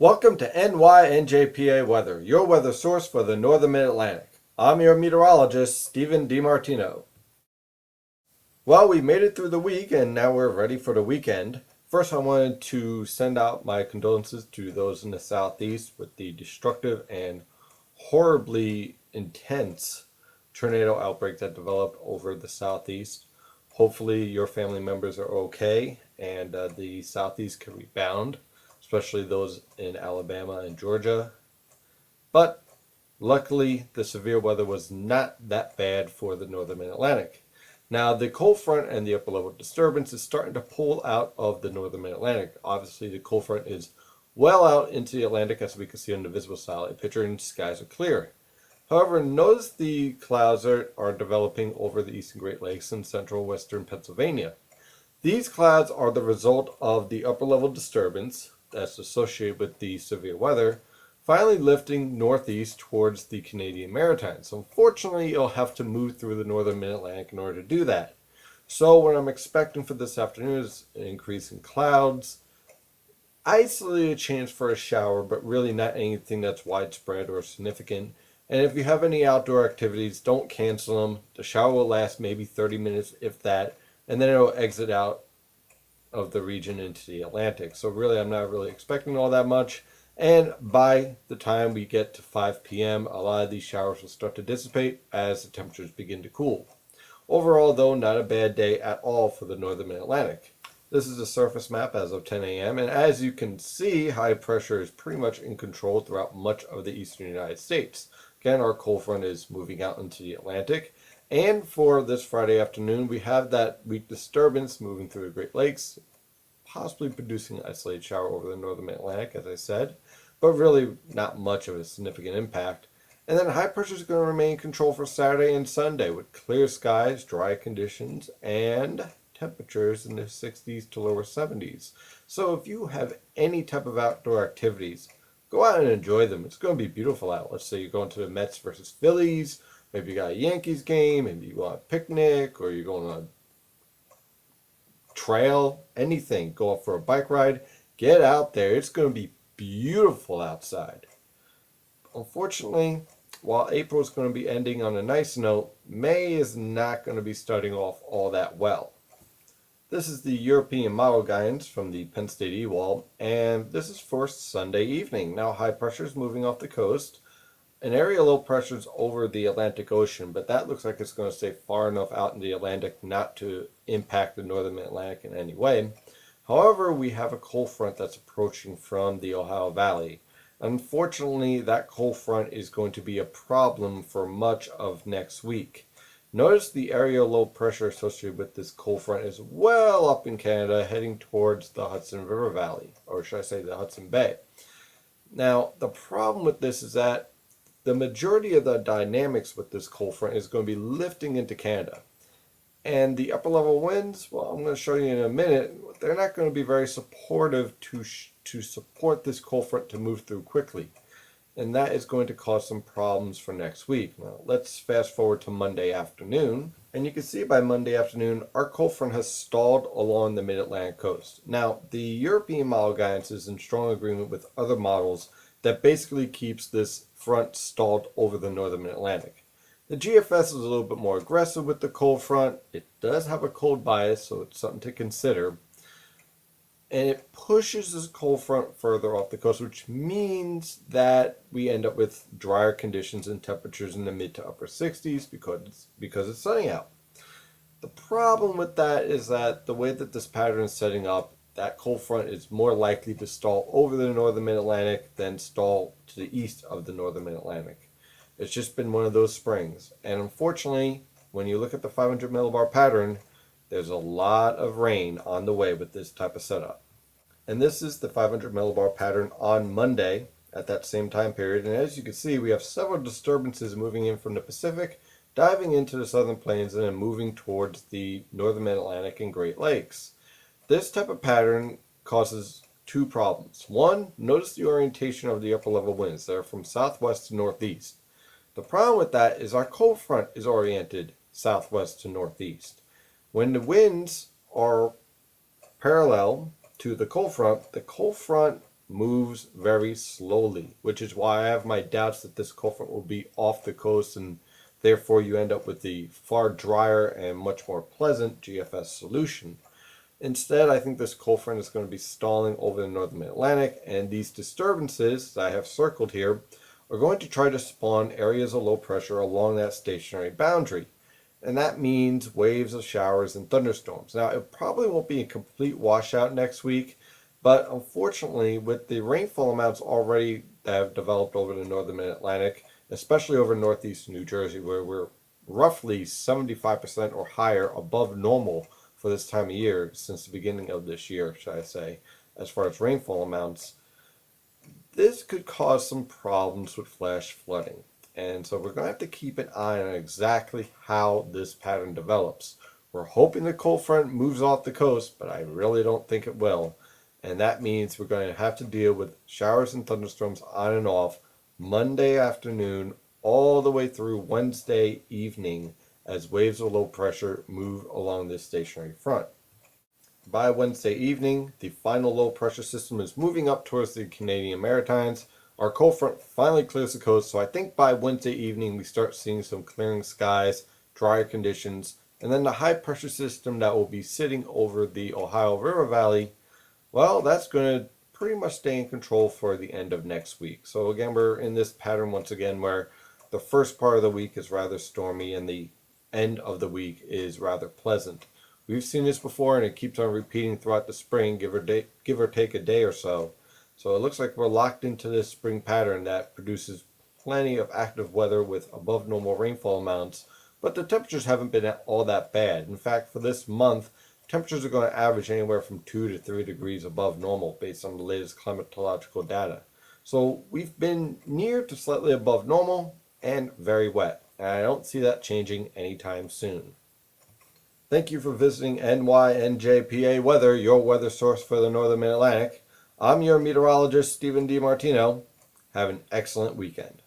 Welcome to NYNJPA Weather, your weather source for the Northern Mid-Atlantic. I'm your meteorologist, Stephen DiMartino. Well, we made it through the week and now we're ready for the weekend. First, I wanted to send out my condolences to those in the southeast with the destructive and horribly intense tornado outbreak that developed over the southeast. Hopefully, your family members are okay and the southeast can rebound, especially those in Alabama and Georgia. But luckily, the severe weather was not that bad for the northern Mid-Atlantic. Now, the cold front and the upper level disturbance is starting to pull out of the northern Mid-Atlantic. Obviously, the cold front is well out into the Atlantic, as we can see on the visible satellite picture, and skies are clear. However, notice the clouds are developing over the eastern Great Lakes and central western Pennsylvania. These clouds are the result of the upper level disturbance that's associated with the severe weather finally lifting northeast towards the Canadian Maritimes. Unfortunately, you'll have to move through the northern Mid-Atlantic in order to do that. So what I'm expecting for this afternoon is an increase in clouds, isolated chance for a shower, but really not anything that's widespread or significant. And if you have any outdoor activities, don't cancel them. The shower will last maybe 30 minutes, if that, and then it'll exit out of the region into the Atlantic. So really, I'm not really expecting all that much. And by the time we get to 5 p.m., a lot of these showers will start to dissipate as the temperatures begin to cool. Overall, though, not a bad day at all for the northern Mid-Atlantic. This is a surface map as of 10 a.m. and as you can see, high pressure is pretty much in control throughout much of the eastern United States. Again, our cold front is moving out into the Atlantic. And for this Friday afternoon, we have that weak disturbance moving through the Great Lakes, possibly producing an isolated shower over the northern Mid-Atlantic, as I said, but really not much of a significant impact. And then high pressure is going to remain in control for Saturday and Sunday with clear skies, dry conditions, and temperatures in the 60s to lower 70s. So if you have any type of outdoor activities, go out and enjoy them. It's going to be beautiful out. Let's say you're going to the Mets versus Phillies. Maybe you got a Yankees game. Maybe you go on a picnic, or you're going on a trail. Anything. Go out for a bike ride. Get out there. It's going to be beautiful outside. Unfortunately, while April is going to be ending on a nice note, May is not going to be starting off all that well. This is the European model guidance from the Penn State eWall, and this is for Sunday evening. Now high pressure is moving off the coast. An area low pressure is over the Atlantic Ocean, but that looks like it's going to stay far enough out in the Atlantic not to impact the northern Atlantic in any way. However, we have a cold front that's approaching from the Ohio Valley. Unfortunately, that cold front is going to be a problem for much of next week. Notice the area low pressure associated with this cold front is well up in Canada, heading towards the Hudson River Valley, or should I say the Hudson Bay. Now, the problem with this is that the majority of the dynamics with this cold front is going to be lifting into Canada. And the upper level winds, well, I'm going to show you in a minute, they're not going to be very supportive to support this cold front to move through quickly. And that is going to cause some problems for next week. Now, let's fast forward to Monday afternoon. And you can see by Monday afternoon, our cold front has stalled along the mid-Atlantic coast. Now, the European model guidance is in strong agreement with other models that basically keeps this front stalled over the northern mid-Atlantic. The GFS is a little bit more aggressive with the cold front. It does have a cold bias, so it's something to consider. And it pushes this cold front further off the coast, which means that we end up with drier conditions and temperatures in the mid to upper 60s because it's sunny out. The problem with that is that the way that this pattern is setting up, that cold front is more likely to stall over the northern mid-Atlantic than stall to the east of the northern mid-Atlantic. It's just been one of those springs. And unfortunately, when you look at the 500 millibar pattern, there's a lot of rain on the way with this type of setup. And this is the 500 millibar pattern on Monday at that same time period. And as you can see, we have several disturbances moving in from the Pacific, diving into the southern plains, and then moving towards the northern mid-Atlantic and Great Lakes. This type of pattern causes two problems. One, notice the orientation of the upper level winds. They're from southwest to northeast. The problem with that is our cold front is oriented southwest to northeast. When the winds are parallel to the cold front moves very slowly, which is why I have my doubts that this cold front will be off the coast, and therefore you end up with the far drier and much more pleasant GFS solution. Instead, I think this cold front is going to be stalling over the northern Mid-Atlantic, and these disturbances that I have circled here are going to try to spawn areas of low pressure along that stationary boundary. And that means waves of showers and thunderstorms. Now, it probably won't be a complete washout next week, but unfortunately, with the rainfall amounts already that have developed over the northern Mid-Atlantic, especially over northeast New Jersey, where we're roughly 75% or higher above normal for this time of year since the beginning of this year, should I say, as far as rainfall amounts, this could cause some problems with flash flooding. And so we're going to have to keep an eye on exactly how this pattern develops. We're hoping the cold front moves off the coast, but I really don't think it will. And that means we're going to have to deal with showers and thunderstorms on and off Monday afternoon all the way through Wednesday evening as waves of low pressure move along this stationary front. By Wednesday evening, the final low pressure system is moving up towards the Canadian Maritimes. Our cold front finally clears the coast, so I think by Wednesday evening we start seeing some clearing skies, drier conditions, and then the high pressure system that will be sitting over the Ohio River Valley, well, that's going to pretty much stay in control for the end of next week. So again, we're in this pattern once again where the first part of the week is rather stormy and the end of the week is rather pleasant. We've seen this before and it keeps on repeating throughout the spring, give or take a day or so. So it looks like we're locked into this spring pattern that produces plenty of active weather with above normal rainfall amounts, but the temperatures haven't been all that bad. In fact, for this month, temperatures are going to average anywhere from 2 to 3 degrees above normal based on the latest climatological data. So we've been near to slightly above normal and very wet, and I don't see that changing anytime soon. Thank you for visiting NYNJPA Weather, your weather source for the northern Mid-Atlantic. I'm your meteorologist, Stephen DiMartino. Have an excellent weekend.